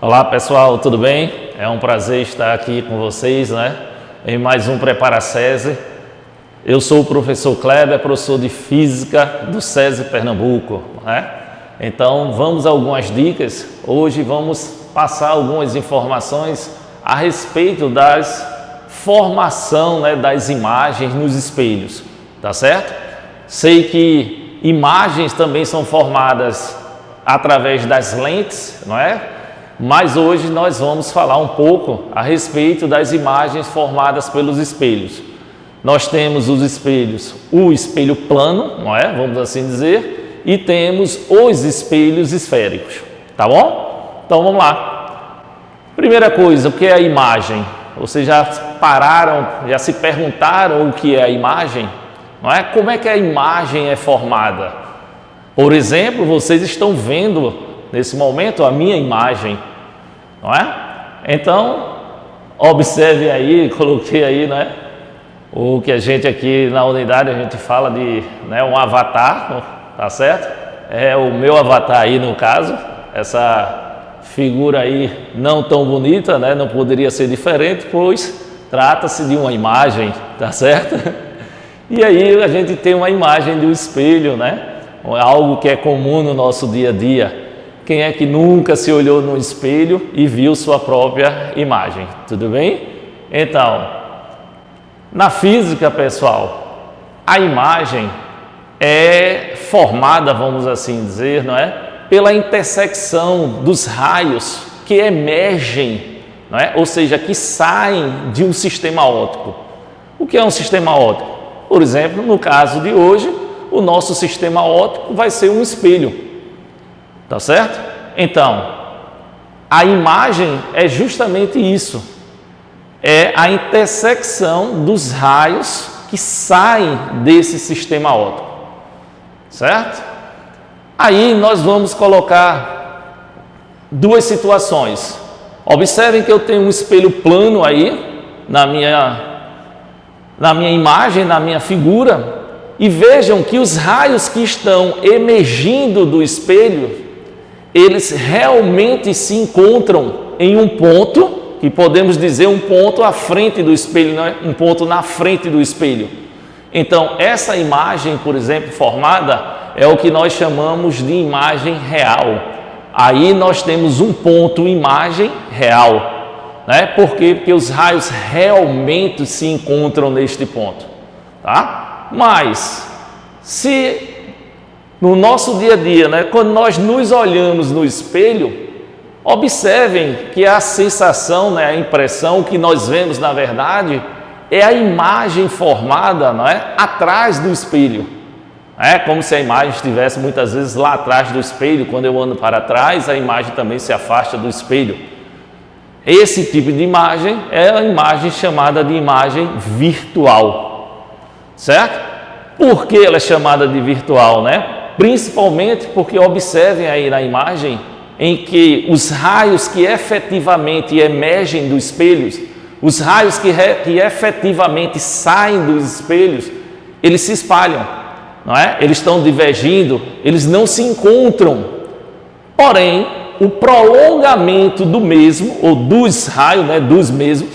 Olá pessoal, tudo bem? É um prazer estar aqui com vocês, né? Em mais um Prepara SESI. Eu sou o professor Kleber, professor de Física do SESI Pernambuco, né? Então vamos a algumas dicas. Hoje vamos passar algumas informações a respeito das formação, né, das imagens nos espelhos, tá certo? Sei que imagens também são formadas através das lentes, não é? Mas hoje nós vamos falar um pouco a respeito das imagens formadas pelos espelhos. Nós temos os espelhos, o espelho plano, não é? Vamos assim dizer, e temos os espelhos esféricos, tá bom? Então vamos lá. Primeira coisa, o que é a imagem? Vocês já pararam, já se perguntaram o que é a imagem? Não é? Como é que a imagem é formada? Por exemplo, vocês estão vendo nesse momento a minha imagem, não é? Então, observe aí, coloquei aí, né? O que a gente aqui na unidade a gente fala de, né, um avatar, tá certo? É o meu avatar aí no caso, essa figura aí não tão bonita, né? Não poderia ser diferente, pois trata-se de uma imagem, tá certo? E aí a gente tem uma imagem de um espelho, né? Algo que é comum no nosso dia a dia. Quem é que nunca se olhou no espelho e viu sua própria imagem? Tudo bem? Então, na física, pessoal, a imagem é formada, vamos assim dizer, não é? Pela intersecção dos raios que emergem, não é? Ou seja, que saem de um sistema óptico. O que é um sistema óptico? Por exemplo, no caso de hoje, o nosso sistema óptico vai ser um espelho. Tá certo? Então, a imagem é justamente isso. É a intersecção dos raios que saem desse sistema óptico. Certo? Aí nós vamos colocar duas situações. Observem que eu tenho um espelho plano aí na minha imagem, na minha figura, e vejam que os raios que estão emergindo do espelho, eles realmente se encontram em um ponto, que podemos dizer um ponto à frente do espelho, não é? Um ponto na frente do espelho. Então, essa imagem, por exemplo, formada, é o que nós chamamos de imagem real. Aí nós temos um ponto imagem real, né? Por quê? Porque os raios realmente se encontram neste ponto, tá? Mas, se no nosso dia a dia, né, quando nós nos olhamos no espelho, observem que a sensação, né, a impressão que nós vemos, na verdade, é a imagem formada, não é, atrás do espelho. É como se a imagem estivesse muitas vezes lá atrás do espelho. Quando eu ando para trás, a imagem também se afasta do espelho. Esse tipo de imagem é a imagem chamada de imagem virtual, certo? Por que ela é chamada de virtual, né? Principalmente porque observem aí na imagem em que os raios que efetivamente emergem dos espelhos, os raios que efetivamente saem dos espelhos, eles se espalham, não é? Eles estão divergindo, eles não se encontram. Porém, o prolongamento do mesmo, ou dos raios, né, dos mesmos,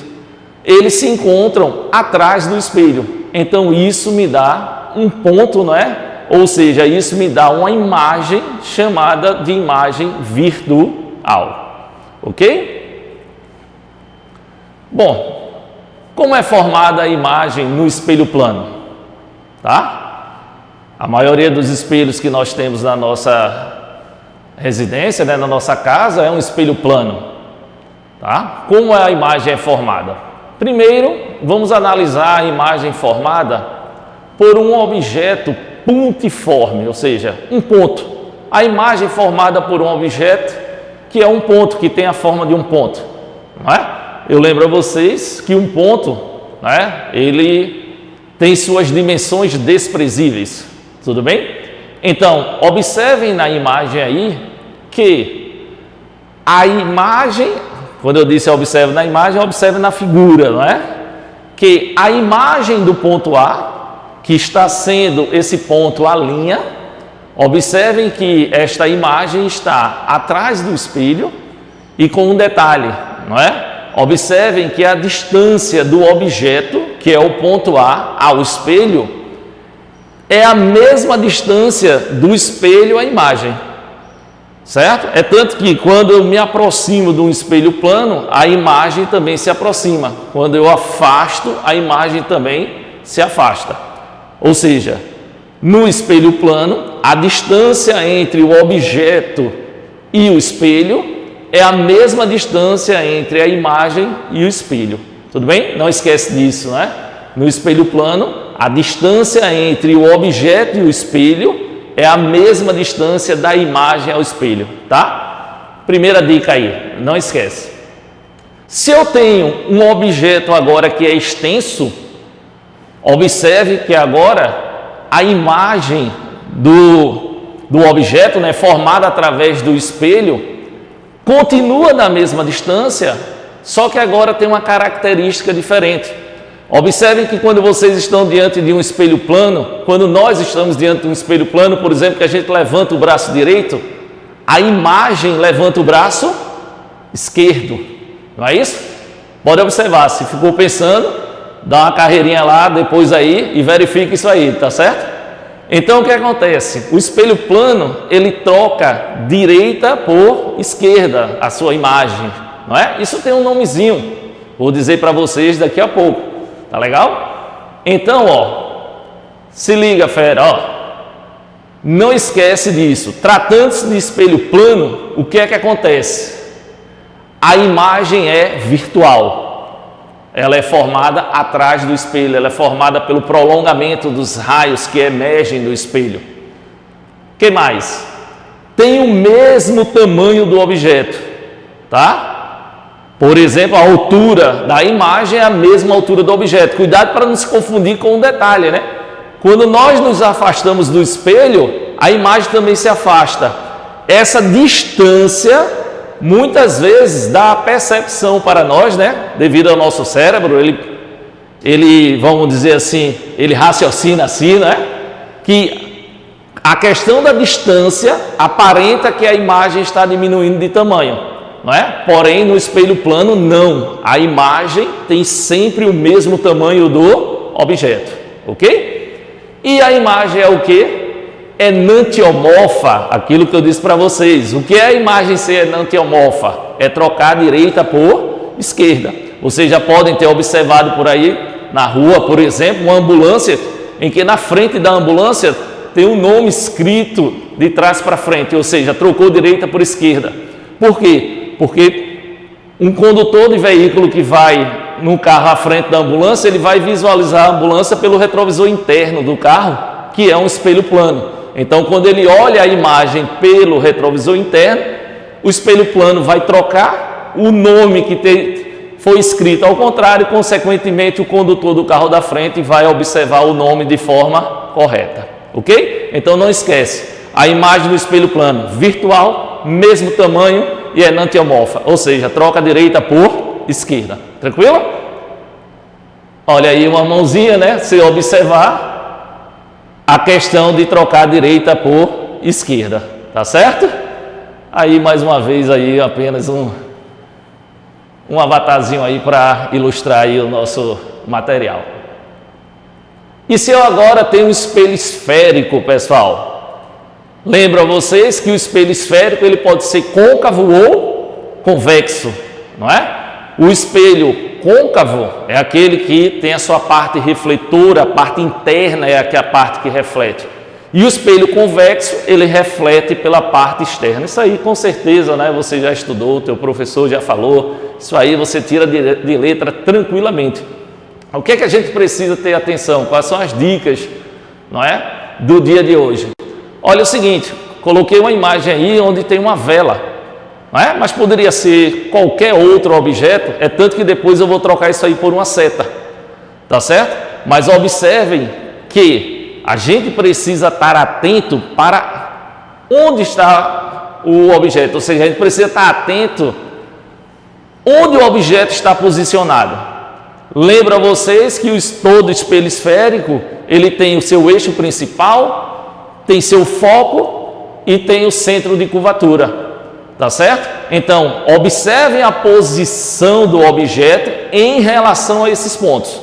eles se encontram atrás do espelho. Então isso me dá um ponto, não é? Ou seja, isso me dá uma imagem chamada de imagem virtual. Ok? Bom, como é formada a imagem no espelho plano? Tá? A maioria dos espelhos que nós temos na nossa residência, né, na nossa casa, é um espelho plano. Tá? Como a imagem é formada? Primeiro, vamos analisar a imagem formada por um objeto pontiforme, ou seja, um ponto. A imagem formada por um objeto que é um ponto, que tem a forma de um ponto, não é? Eu lembro a vocês que um ponto, não é? Ele tem suas dimensões desprezíveis, tudo bem? Então, observem na imagem aí que a imagem, quando eu disse observe na imagem, observe na figura, não é? Que a imagem do ponto A, que está sendo esse ponto a linha, observem que esta imagem está atrás do espelho E com um detalhe, não é? Observem que a distância do objeto, que é o ponto A, ao espelho, é a mesma distância do espelho à imagem, certo? É tanto que quando eu me aproximo de um espelho plano, a imagem também se aproxima. Quando eu afasto, a imagem também se afasta. Ou seja, no espelho plano, a distância entre o objeto e o espelho é a mesma distância entre a imagem e o espelho. Tudo bem? Não esquece disso, né? No espelho plano, a distância entre o objeto e o espelho é a mesma distância da imagem ao espelho, tá? Primeira dica aí, não esquece. Se eu tenho um objeto agora que é extenso, observe que agora a imagem do objeto, né, formada através do espelho, continua na mesma distância, só que agora tem uma característica diferente. Observem que quando vocês estão diante de um espelho plano, quando nós estamos diante de um espelho plano, por exemplo, que a gente levanta o braço direito, a imagem levanta o braço esquerdo, não é isso? Pode observar, se ficou pensando, dá uma carreirinha lá depois aí e verifique isso aí, tá certo? Então o que acontece? O espelho plano, ele troca direita por esquerda a sua imagem, não é? Isso tem um nomezinho, vou dizer para vocês daqui a pouco, tá legal? Então, ó, se liga, fera, ó, não esquece disso. Tratando-se de espelho plano, o que é que acontece? A imagem é virtual. Ela é formada atrás do espelho, ela é formada pelo prolongamento dos raios que emergem do espelho. O que mais? Tem o mesmo tamanho do objeto, tá? Por exemplo, a altura da imagem é a mesma altura do objeto. Cuidado para não se confundir com um detalhe, né? Quando nós nos afastamos do espelho, a imagem também se afasta. Essa distância muitas vezes dá a percepção para nós, né? Devido ao nosso cérebro, ele, vamos dizer assim, ele raciocina assim, né? Que a questão da distância aparenta que a imagem está diminuindo de tamanho, não é? Porém, no espelho plano, não. A imagem tem sempre o mesmo tamanho do objeto, ok? E a imagem é o quê? Enantiomorfa, aquilo que eu disse para vocês. O que é a imagem ser enantiomorfa? É trocar a direita por esquerda. Vocês já podem ter observado por aí na rua, por exemplo, uma ambulância em que na frente da ambulância tem um nome escrito de trás para frente, ou seja, trocou direita por esquerda. Por quê? Porque um condutor de veículo que vai num carro à frente da ambulância, ele vai visualizar a ambulância pelo retrovisor interno do carro, que é um espelho plano. Então, quando ele olha a imagem pelo retrovisor interno, o espelho plano vai trocar o nome que foi escrito ao contrário, consequentemente, o condutor do carro da frente vai observar o nome de forma correta, ok? Então, não esquece, a imagem do espelho plano virtual, mesmo tamanho e enantiomorfa, ou seja, troca a direita por esquerda, tranquilo? Olha aí uma mãozinha, né? Se observar, a questão de trocar a direita por esquerda, tá certo? Aí mais uma vez aí apenas um avatarzinho aí para ilustrar aí o nosso material. E se eu agora tenho um espelho esférico, pessoal? Lembro a vocês que o espelho esférico ele pode ser côncavo ou convexo, não é? O espelho côncavo é aquele que tem a sua parte refletora, a parte interna é a parte que reflete. E o espelho convexo, ele reflete pela parte externa. Isso aí com certeza, né, você já estudou, o teu professor já falou, isso aí você tira de letra tranquilamente. O que é que a gente precisa ter atenção? Quais são as dicas, não é, do dia de hoje? Olha o seguinte, coloquei uma imagem aí onde tem uma vela. Não é? Mas poderia ser qualquer outro objeto, é tanto que depois eu vou trocar isso aí por uma seta, tá certo? Mas observem que a gente precisa estar atento para onde está o objeto, ou seja, a gente precisa estar atento onde o objeto está posicionado. Lembra vocês que todo espelho esférico, ele tem o seu eixo principal, tem seu foco e tem o centro de curvatura. Tá certo? Então, observem a posição do objeto em relação a esses pontos.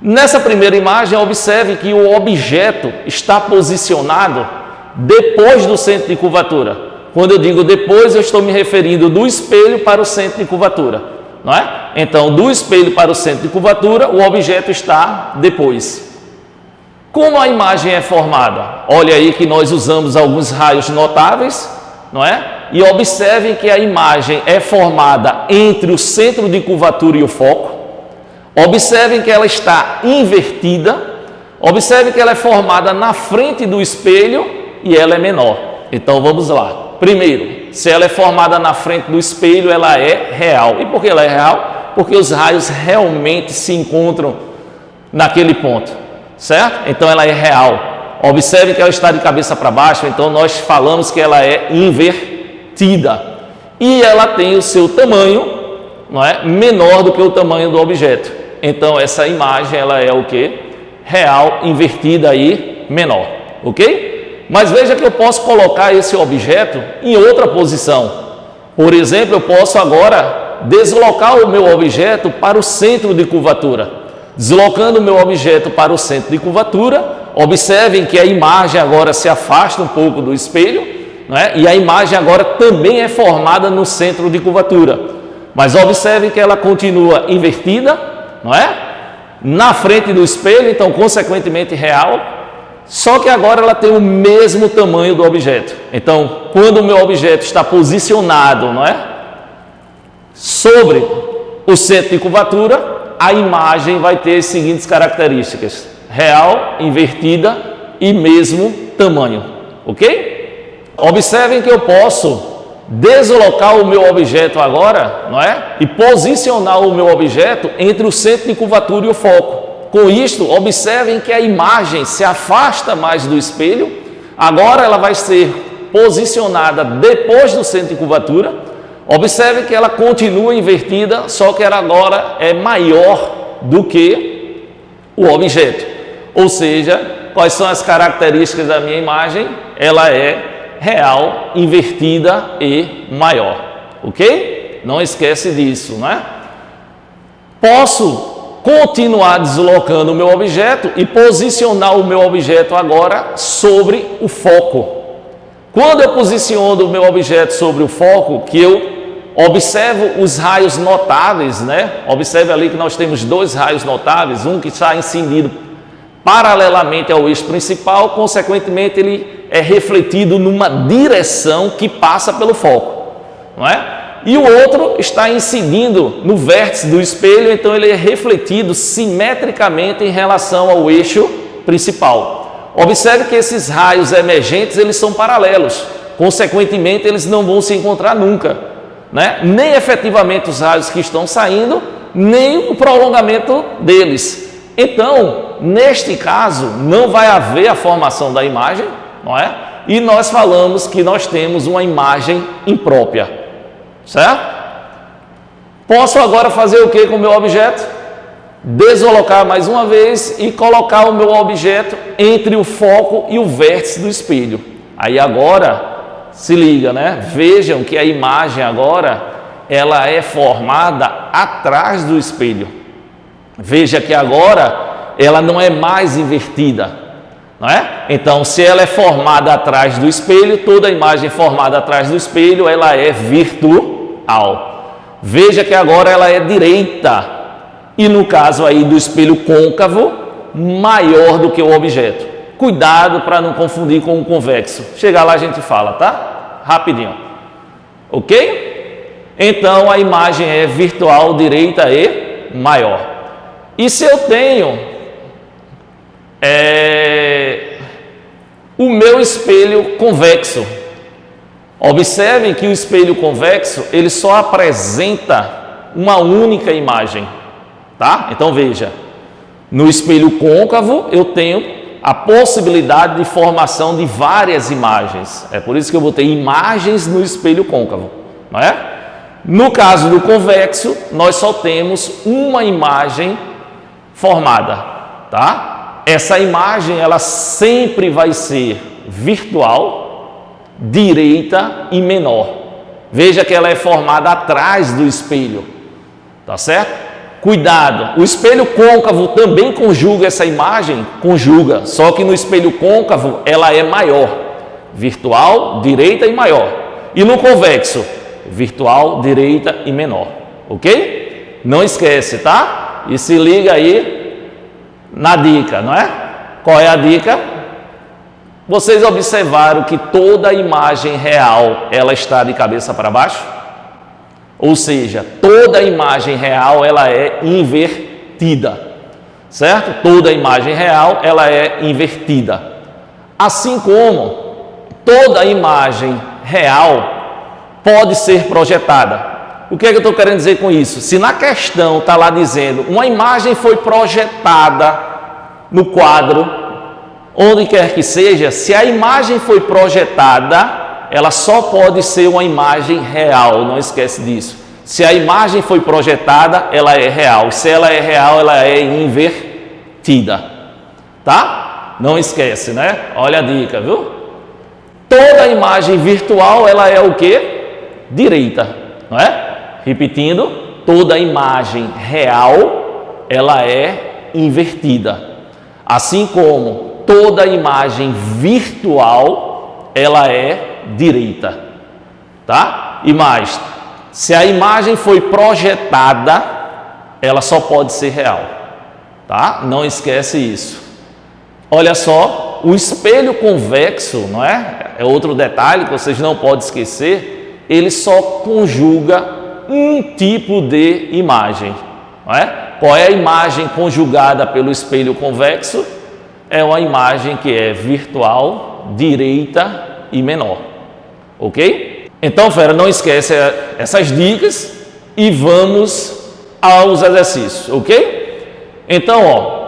Nessa primeira imagem, observe que o objeto está posicionado depois do centro de curvatura. Quando eu digo depois, eu estou me referindo do espelho para o centro de curvatura, não é? Então, do espelho para o centro de curvatura, o objeto está depois. Como a imagem é formada? Olha aí que nós usamos alguns raios notáveis, não é? E observem que a imagem é formada entre o centro de curvatura e o foco. Observem que ela está invertida. Observem que ela é formada na frente do espelho e ela é menor. Então vamos lá. Primeiro, se ela é formada na frente do espelho, ela é real. E por que ela é real? Porque os raios realmente se encontram naquele ponto, certo? Então ela é real. Observe que ela está de cabeça para baixo, então nós falamos que ela é invertida. E ela tem o seu tamanho, não é? Menor do que o tamanho do objeto. Então essa imagem ela é o que? Real, invertida e menor, ok? Mas veja que eu posso colocar esse objeto em outra posição. Por exemplo, eu posso agora deslocar o meu objeto para o centro de curvatura. Deslocando o meu objeto para o centro de curvatura, observem que a imagem agora se afasta um pouco do espelho, não é? E a imagem agora também é formada no centro de curvatura. Mas observem que ela continua invertida, não é? Na frente do espelho, então consequentemente real, só que agora ela tem o mesmo tamanho do objeto. Então, quando o meu objeto está posicionado, não é? Sobre o centro de curvatura, a imagem vai ter as seguintes características: real, invertida e mesmo tamanho, ok? Observem que eu posso deslocar o meu objeto agora, não é? E posicionar o meu objeto entre o centro de curvatura e o foco. Com isto, observem que a imagem se afasta mais do espelho. Agora ela vai ser posicionada depois do centro de curvatura. Observe que ela continua invertida, só que ela agora é maior do que o objeto. Ou seja, quais são as características da minha imagem? Ela é real, invertida e maior, ok? Não esquece disso, né? Posso continuar deslocando o meu objeto e posicionar o meu objeto agora sobre o foco. Quando eu posiciono o meu objeto sobre o foco, que eu observo os raios notáveis, né? Observe ali que nós temos dois raios notáveis, um que está incidindo paralelamente ao eixo principal, consequentemente ele é refletido numa direção que passa pelo foco, não é? E o outro está incidindo no vértice do espelho, então ele é refletido simetricamente em relação ao eixo principal. Observe que esses raios emergentes, eles são paralelos, consequentemente eles não vão se encontrar nunca, né? Nem efetivamente os raios que estão saindo, nem o prolongamento deles. Então, neste caso, não vai haver a formação da imagem, não é? E nós falamos que nós temos uma imagem imprópria, certo? Posso agora fazer o que com o meu objeto? Deslocar mais uma vez e colocar o meu objeto entre o foco e o vértice do espelho. Aí agora, se liga, né? Vejam que a imagem agora, ela é formada atrás do espelho. Veja que agora ela não é mais invertida, não é? Então, se ela é formada atrás do espelho, toda a imagem formada atrás do espelho, ela é virtual. Veja que agora ela é direita. E no caso aí do espelho côncavo, maior do que o objeto. Cuidado para não confundir com o convexo. Chegar lá a gente fala, tá? Rapidinho. Ok? Então a imagem é virtual, direita e maior. E se eu tenho o meu espelho convexo? Observem que o espelho convexo, ele só apresenta uma única imagem, tá? Então veja, no espelho côncavo eu tenho a possibilidade de formação de várias imagens. É por isso que eu botei imagens no espelho côncavo, não é? No caso do convexo, nós só temos uma imagem formada, tá? Essa imagem, ela sempre vai ser virtual, direita e menor. Veja que ela é formada atrás do espelho, tá certo? Cuidado, o espelho côncavo também conjuga essa imagem? Conjuga, só que no espelho côncavo ela é maior, virtual, direita e maior. E no convexo, virtual, direita e menor, ok? Não esquece, tá? E se liga aí na dica, não é? Qual é a dica? Vocês observaram que toda a imagem real, ela está de cabeça para baixo? Ou seja, toda a imagem real, ela é invertida, certo? Toda a imagem real, ela é invertida. Assim como toda a imagem real pode ser projetada. O que é que eu estou querendo dizer com isso? Se na questão está lá dizendo, uma imagem foi projetada no quadro, onde quer que seja, se a imagem foi projetada, ela só pode ser uma imagem real, não esquece disso. Se a imagem foi projetada, ela é real. Se ela é real, ela é invertida. Tá? Não esquece, né? Olha a dica, viu? Toda imagem virtual, ela é o quê? Direita, não é? Repetindo, toda imagem real, ela é invertida. Assim como toda imagem virtual, ela é direita, tá? E mais, se a imagem foi projetada, ela só pode ser real, tá? Não esquece isso. Olha só, o espelho convexo, não é? É outro detalhe que vocês não podem esquecer, ele só conjuga um tipo de imagem, não é? Qual é a imagem conjugada pelo espelho convexo? É uma imagem que é virtual, direita e menor, ok? Então, fera, não esquece essas dicas e vamos aos exercícios, ok? Então, ó,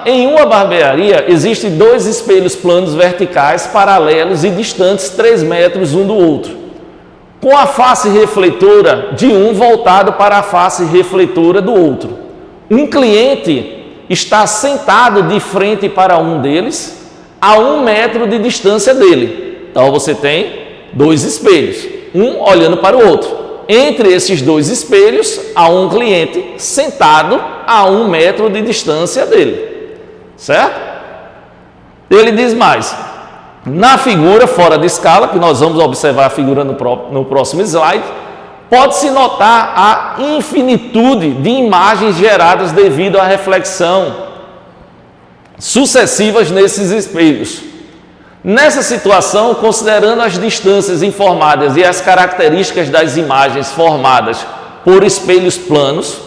em uma barbearia existem dois espelhos planos verticais, paralelos e distantes 3 metros um do outro, com a face refletora de um voltado para a face refletora do outro. Um cliente está sentado de frente para um deles, a 1 metro de distância dele. Então você tem dois espelhos, um olhando para o outro. Entre esses dois espelhos, há um cliente sentado a 1 metro de distância dele, certo? Ele diz mais, na figura fora de escala, que nós vamos observar a figura no próximo slide, pode-se notar a infinitude de imagens geradas devido à reflexão sucessivas nesses espelhos. Nessa situação, considerando as distâncias informadas e as características das imagens formadas por espelhos planos,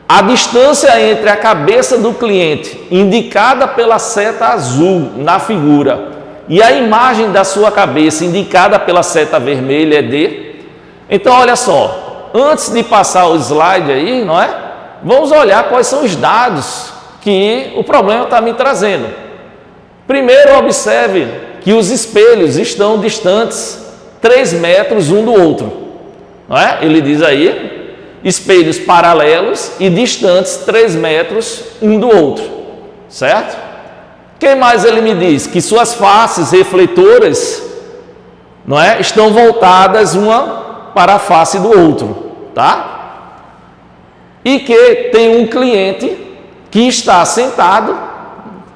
a distância entre a cabeça do cliente, indicada pela seta azul na figura, e a imagem da sua cabeça, indicada pela seta vermelha, é de... Então, olha só, antes de passar o slide aí, não é? Vamos olhar quais são os dados que o problema está me trazendo. Primeiro, observe que os espelhos estão distantes 3 metros um do outro, não é? Ele diz aí, espelhos paralelos e distantes 3 metros um do outro, certo? Quem mais ele me diz? Que suas faces refletoras, não é? Estão voltadas uma para a face do outro, tá? E que tem um cliente que está sentado,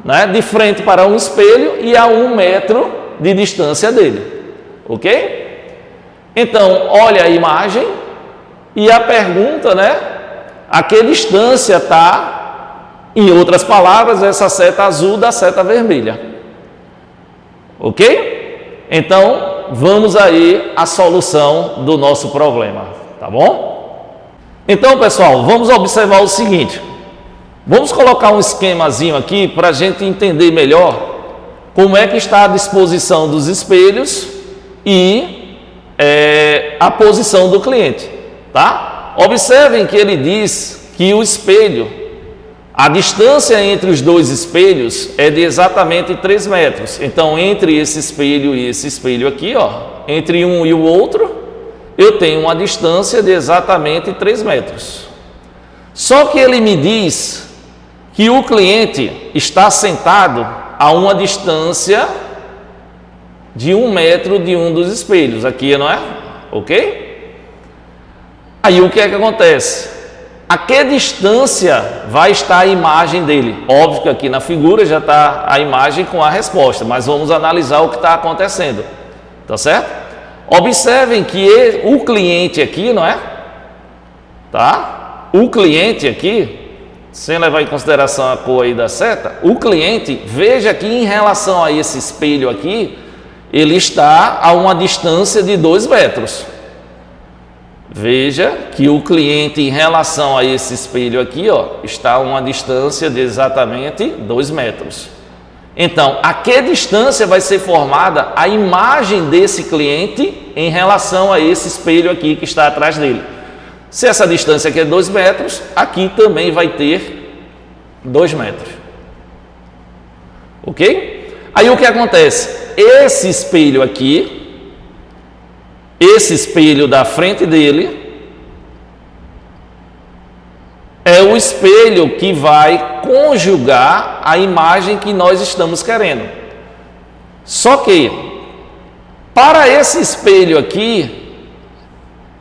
né, de frente para um espelho e a 1 metro de distância dele, ok? Então, olha a imagem e a pergunta, né, a que distância está, em outras palavras, essa seta azul da seta vermelha, ok? Então, vamos aí à solução do nosso problema, tá bom? Então, pessoal, vamos observar o seguinte. Vamos colocar um esquemazinho aqui para a gente entender melhor como é que está a disposição dos espelhos e a posição do cliente, tá? Observem que ele diz que o espelho, a distância entre os dois espelhos é de exatamente 3 metros. Então, entre esse espelho e esse espelho aqui, ó, entre um e o outro, eu tenho uma distância de exatamente 3 metros. Só que ele me diz que o cliente está sentado a uma distância de 1 metro de um dos espelhos, aqui, não é? Ok? Aí o que é que acontece? A que distância vai estar a imagem dele? Óbvio que aqui na figura já está a imagem com a resposta, mas vamos analisar o que está acontecendo, tá certo? Observem que o cliente aqui, não é? Tá? O cliente aqui, sem levar em consideração a cor aí da seta, o cliente, veja que em relação a esse espelho aqui, ele está a uma distância de 2 metros. Veja que o cliente em relação a esse espelho aqui, ó, está a uma distância de exatamente 2 metros. Então, a que distância vai ser formada a imagem desse cliente em relação a esse espelho aqui que está atrás dele? Se essa distância aqui é 2 metros, aqui também vai ter 2 metros. Ok? Aí o que acontece? Esse espelho aqui, esse espelho da frente dele, é o espelho que vai conjugar a imagem que nós estamos querendo. Só que, para esse espelho aqui,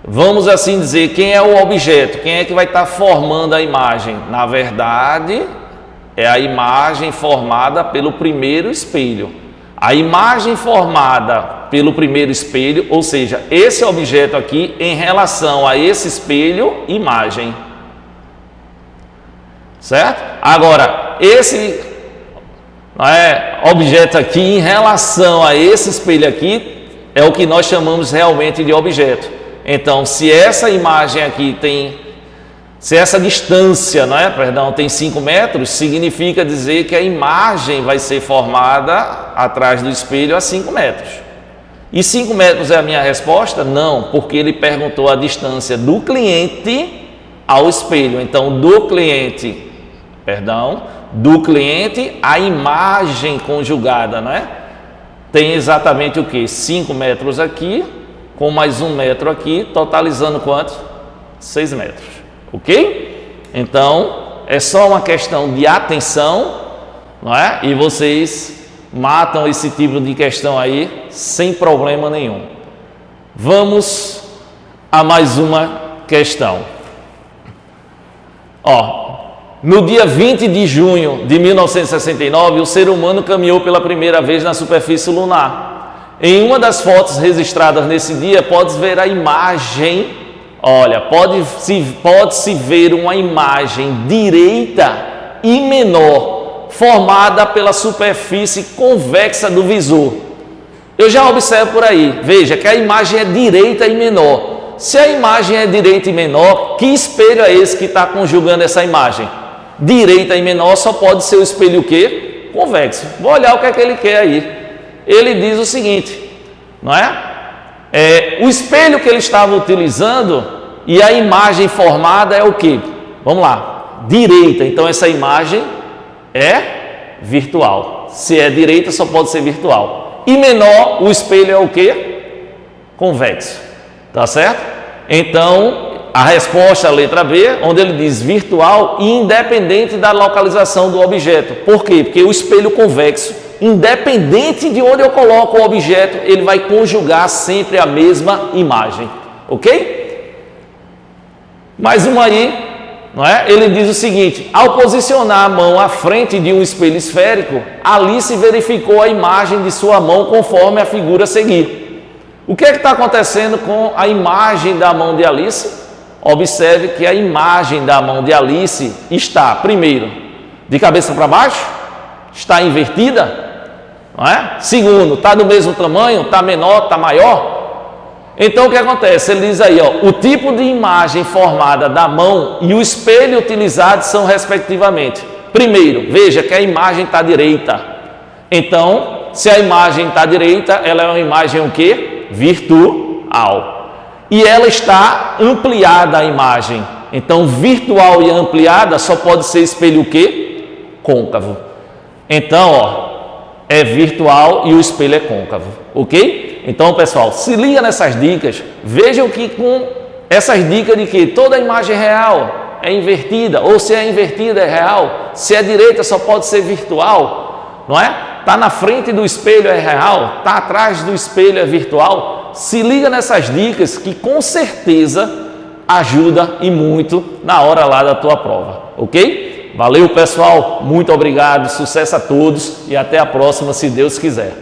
vamos assim dizer, quem é o objeto? Quem é que vai estar formando a imagem? Na verdade, é a imagem formada pelo primeiro espelho. A imagem formada pelo primeiro espelho, ou seja, esse objeto aqui em relação a esse espelho, imagem. Certo? Agora, esse objeto aqui em relação a esse espelho aqui é o que nós chamamos realmente de objeto. Então, se essa imagem aqui se essa distância, tem 5 metros, significa dizer que a imagem vai ser formada atrás do espelho a 5 metros. E 5 metros é a minha resposta? Não, porque ele perguntou a distância do cliente ao espelho. Então, do cliente a imagem conjugada, tem exatamente o que? 5 metros aqui, com mais 1 metro aqui, totalizando quanto? 6 metros. Ok? Então, é só uma questão de atenção, E vocês matam esse tipo de questão aí sem problema nenhum. Vamos a mais uma questão. No dia 20 de junho de 1969, o ser humano caminhou pela primeira vez na superfície lunar. Em uma das fotos registradas nesse dia, pode-se ver a imagem. Olha, pode-se ver uma imagem direita e menor formada pela superfície convexa do visor. Eu já observo por aí, veja que a imagem é direita e menor. Se a imagem é direita e menor, que espelho é esse que está conjugando essa imagem? Direita e menor só pode ser o espelho o quê? Convexo. Vou olhar o que é que ele quer aí. Ele diz o seguinte, o espelho que ele estava utilizando e a imagem formada é o que? Vamos lá, direita, então essa imagem é virtual. Se é direita, só pode ser virtual. E menor, o espelho é o que? Convexo, tá certo? Então, a resposta, a letra B, onde ele diz virtual e independente da localização do objeto. Por quê? Porque o espelho convexo, independente de onde eu coloco o objeto, ele vai conjugar sempre a mesma imagem. Ok? Mais uma aí, Ele diz o seguinte: ao posicionar a mão à frente de um espelho esférico, Alice verificou a imagem de sua mão conforme a figura a seguir. O que é que está acontecendo com a imagem da mão de Alice? Observe que a imagem da mão de Alice está, primeiro, de cabeça para baixo, está invertida, Segundo, está do mesmo tamanho, está menor, está maior. Então o que acontece? Ele diz aí, o tipo de imagem formada da mão e o espelho utilizado são respectivamente. Primeiro, veja que a imagem está direita. Então, se a imagem está direita, ela é uma imagem o quê? Virtual. E ela está ampliada a imagem. Então, virtual e ampliada só pode ser espelho o quê? Côncavo. Então, é virtual e o espelho é côncavo. Ok? Então, pessoal, se liga nessas dicas. Vejam que com essas dicas de que toda imagem real é invertida, ou se é invertida é real, se é direita só pode ser virtual, Tá na frente do espelho é real, tá atrás do espelho é virtual. Se liga nessas dicas que com certeza ajuda e muito na hora lá da tua prova, ok? Valeu, pessoal, muito obrigado, sucesso a todos e até a próxima, se Deus quiser.